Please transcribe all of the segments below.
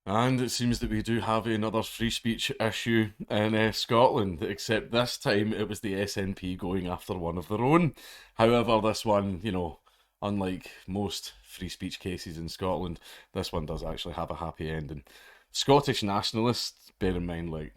And it seems that we do have another free speech issue in Scotland, except this time it was the SNP going after one of their own. However, this one, unlike most free speech cases in Scotland, this one does actually have a happy ending. Scottish nationalists, bear in mind, like,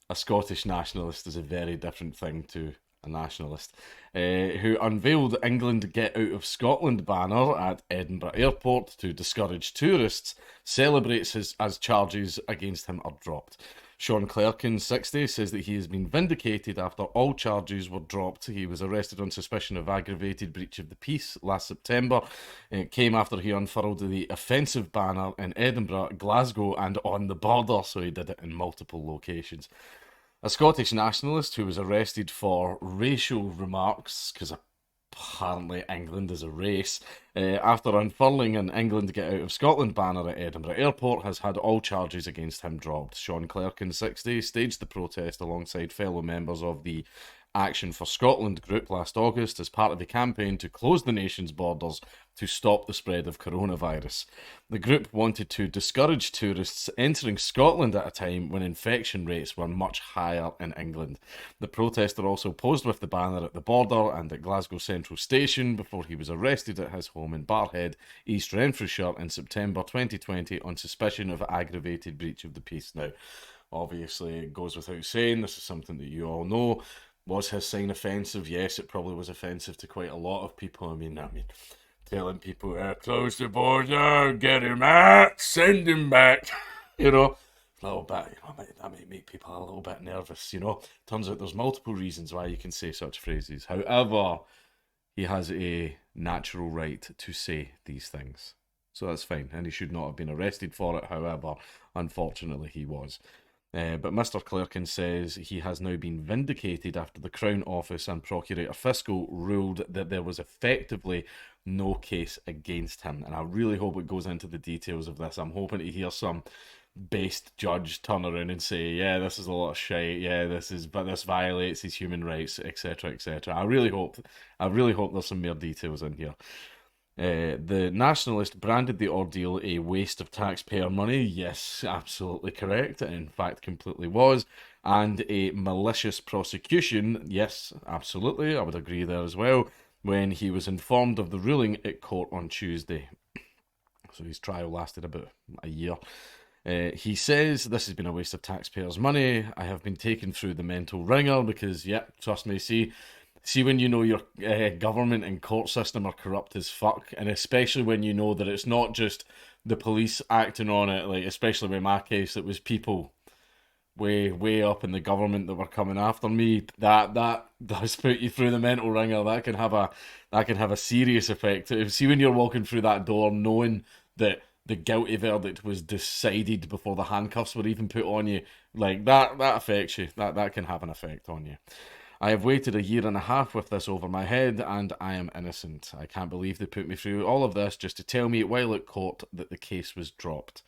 a Scottish nationalist is a very different thing to a nationalist, who unveiled England Get Out of Scotland banner at Edinburgh Airport to discourage tourists, celebrates as charges against him are dropped. Sean Clerkin, 60, says that he has been vindicated after all charges were dropped. He was arrested on suspicion of aggravated breach of the peace last September. It came after he unfurled the offensive banner in Edinburgh, Glasgow, and on the border, so he did it in multiple locations. A Scottish nationalist who was arrested for racial remarks, because apparently England is a race, after unfurling an England Get Out of Scotland banner at Edinburgh Airport, has had all charges against him dropped. Sean Clerkin, 60, staged the protest alongside fellow members of the Action for Scotland group last August as part of a campaign to close the nation's borders to stop the spread of coronavirus. The group wanted to discourage tourists entering Scotland at a time when infection rates were much higher in England. The protester also posed with the banner at the border and at Glasgow Central Station before he was arrested at his home in Barrhead, East Renfrewshire, in September 2020 on suspicion of aggravated breach of the peace. Now, obviously, it goes without saying, this is something that you all know. Was his sign offensive? Yes, it probably was offensive to quite a lot of people. I mean, telling people, close the border, get him out, send him back. A little bit, that might make people a little bit nervous. Turns out there's multiple reasons why you can say such phrases. However, he has a natural right to say these things. So that's fine, and he should not have been arrested for it. However, unfortunately, he was. But Mr. Clerkin says he has now been vindicated after the Crown Office and Procurator Fiscal ruled that there was effectively no case against him. And I really hope it goes into the details of this. I'm hoping to hear some based judge turn around and say, yeah, this is a lot of shit. Yeah, but this violates his human rights, etc., etc. I really hope there's some more details in here. The nationalist branded the ordeal a waste of taxpayer money. Yes, absolutely correct. In fact, completely was. And a malicious prosecution. Yes, absolutely. I would agree there as well. When he was informed of the ruling at court on Tuesday. So his trial lasted about a year. He says, this has been a waste of taxpayers' money. I have been taken through the mental wringer because, trust me, see when you know your government and court system are corrupt as fuck, and especially when you know that it's not just the police acting on it, like especially in my case, it was people way up in the government that were coming after me. That does put you through the mental ringer. That can have a serious effect. See when you're walking through that door, knowing that the guilty verdict was decided before the handcuffs were even put on you, like that affects you. That can have an effect on you. I have waited a year and a half with this over my head, and I am innocent. I can't believe they put me through all of this just to tell me while at court that the case was dropped.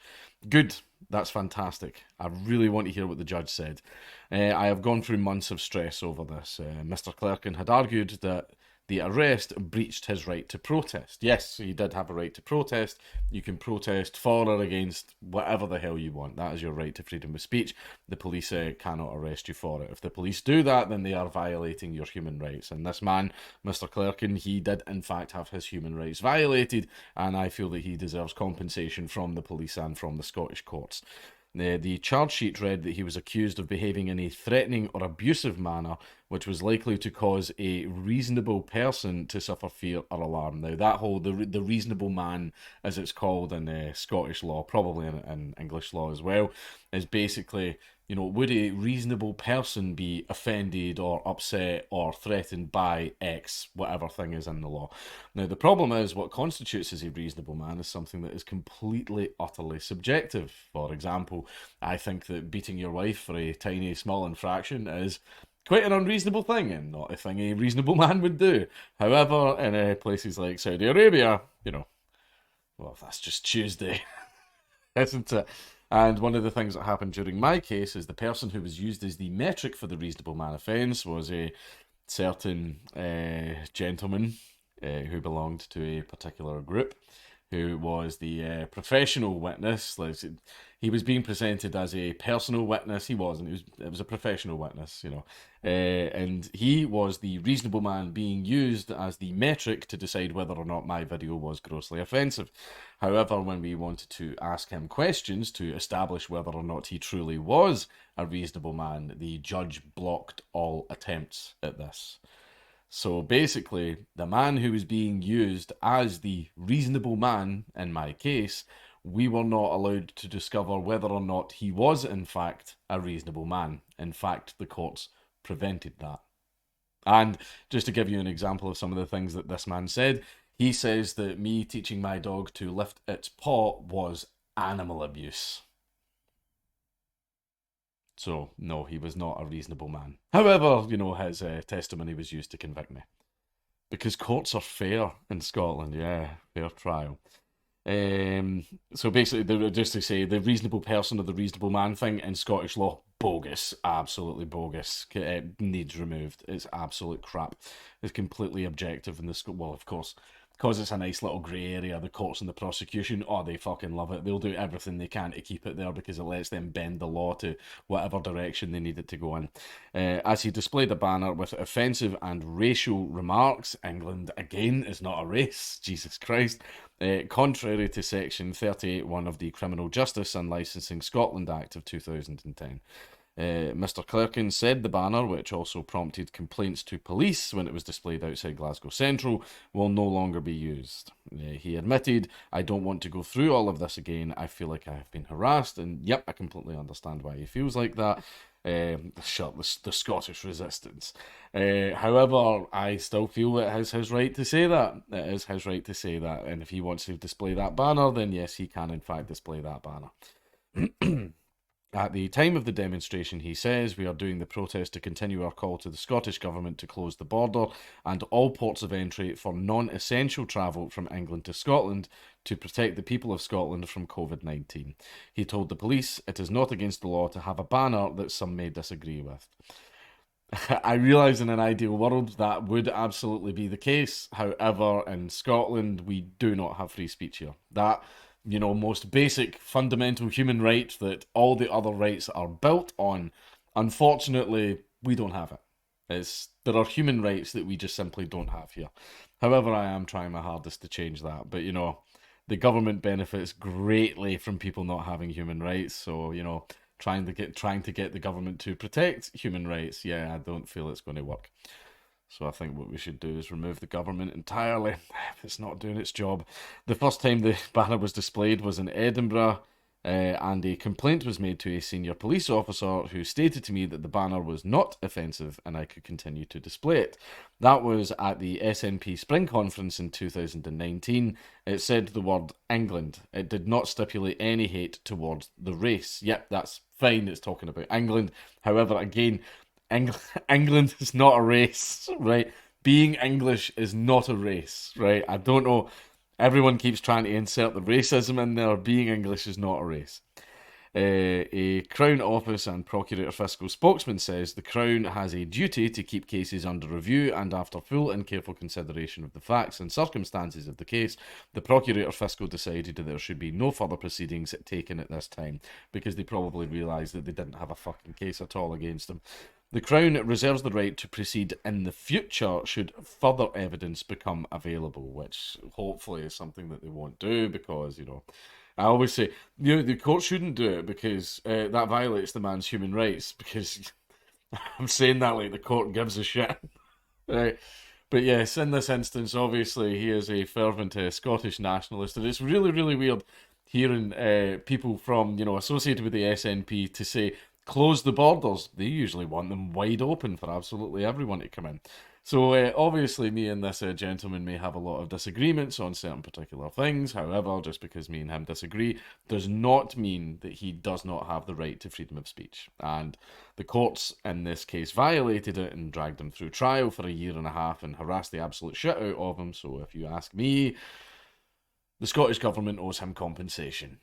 Good, that's fantastic. I really want to hear what the judge said. I have gone through months of stress over this. Mr. Clerkin had argued that the arrest breached his right to protest. Yes, he did have a right to protest. You can protest for or against whatever the hell you want. That is your right to freedom of speech. The police cannot arrest you for it. If the police do that, then they are violating your human rights. And this man, Mr. Clerkin, he did in fact have his human rights violated, and I feel that he deserves compensation from the police and from the Scottish courts. The charge sheet read that he was accused of behaving in a threatening or abusive manner, which was likely to cause a reasonable person to suffer fear or alarm. Now, that whole the reasonable man, as it's called in Scottish law, probably in English law as well, is basically, would a reasonable person be offended or upset or threatened by X, whatever thing is in the law? Now, the problem is what constitutes as a reasonable man is something that is completely, utterly subjective. For example, I think that beating your wife for a tiny, small infraction is quite an unreasonable thing and not a thing a reasonable man would do. However, in places like Saudi Arabia, well, that's just Tuesday, isn't it? And one of the things that happened during my case is the person who was used as the metric for the reasonable man offence was a certain gentleman who belonged to a particular group. who was the professional witness. Like, he was being presented as a personal witness. He wasn't. It was a professional witness, you know. And he was the reasonable man being used as the metric to decide whether or not my video was grossly offensive. However, when we wanted to ask him questions to establish whether or not he truly was a reasonable man, the judge blocked all attempts at this. So basically, the man who was being used as the reasonable man in my case, we were not allowed to discover whether or not he was, in fact, a reasonable man. In fact, the courts prevented that. And just to give you an example of some of the things that this man said, he says that me teaching my dog to lift its paw was animal abuse. So, no, he was not a reasonable man. However, you know, his testimony was used to convict me. Because courts are fair in Scotland, yeah, fair trial. So basically, just to say, the reasonable person or the reasonable man thing in Scottish law, bogus, absolutely bogus. It needs removed. It's absolute crap. It's completely objective in the well, of course, because it's a nice little grey area. The courts and the prosecution, oh, they fucking love it. They'll do everything they can to keep it there because it lets them bend the law to whatever direction they need it to go in. As he displayed a banner with offensive and racial remarks, England again is not a race. Jesus Christ. Contrary to Section 38(1) of the Criminal Justice and Licensing Scotland Act of 2010. Mr. Clerkin said the banner, which also prompted complaints to police when it was displayed outside Glasgow Central, will no longer be used. He admitted, I don't want to go through all of this again. I feel like I have been harassed, and yep, I completely understand why he feels like that. The Scottish resistance. However, I still feel it is his right to say that. It is his right to say that, and if he wants to display that banner, then yes, he can in fact display that banner. At the time of the demonstration, he says, we are doing the protest to continue our call to the Scottish Government to close the border and all ports of entry for non-essential travel from England to Scotland to protect the people of Scotland from COVID-19. He told the police it is not against the law to have a banner that some may disagree with. I realise in an ideal world that would absolutely be the case. However, in Scotland, we do not have free speech here. That, you know, most basic fundamental human right that all the other rights are built on, unfortunately, we don't have it. There are human rights that we just simply don't have here. However, I am trying my hardest to change that. But, you know, the government benefits greatly from people not having human rights. So, you know, trying to get the government to protect human rights, yeah, I don't feel it's going to work. So I think what we should do is remove the government entirely if it's not doing its job. The first time the banner was displayed was in Edinburgh, and a complaint was made to a senior police officer who stated to me that the banner was not offensive and I could continue to display it. That was at the SNP Spring Conference in 2019. It said the word England. It did not stipulate any hate towards the race. Yep, that's fine, it's talking about England. However, again, England is not a race, right? Being English is not a race, right? I don't know. Everyone keeps trying to insert the racism in there. Being English is not a race. A Crown Office and Procurator Fiscal spokesman says the Crown has a duty to keep cases under review, and after full and careful consideration of the facts and circumstances of the case, the Procurator Fiscal decided that there should be no further proceedings taken at this time, because they probably realised that they didn't have a fucking case at all against them. The Crown reserves the right to proceed in the future should further evidence become available, which hopefully is something that they won't do, because, you know, I always say, you know, the court shouldn't do it because that violates the man's human rights, because I'm saying that like the court gives a shit. Right. But yes, in this instance, obviously, he is a fervent Scottish nationalist, and it's really, really weird hearing people from, you know, associated with the SNP to say, close the borders. They usually want them wide open for absolutely everyone to come in. So obviously me and this gentleman may have a lot of disagreements on certain particular things. However, just because me and him disagree does not mean that he does not have the right to freedom of speech. And the courts in this case violated it and dragged him through trial for 1.5 years and harassed the absolute shit out of him. So if you ask me, the Scottish Government owes him compensation.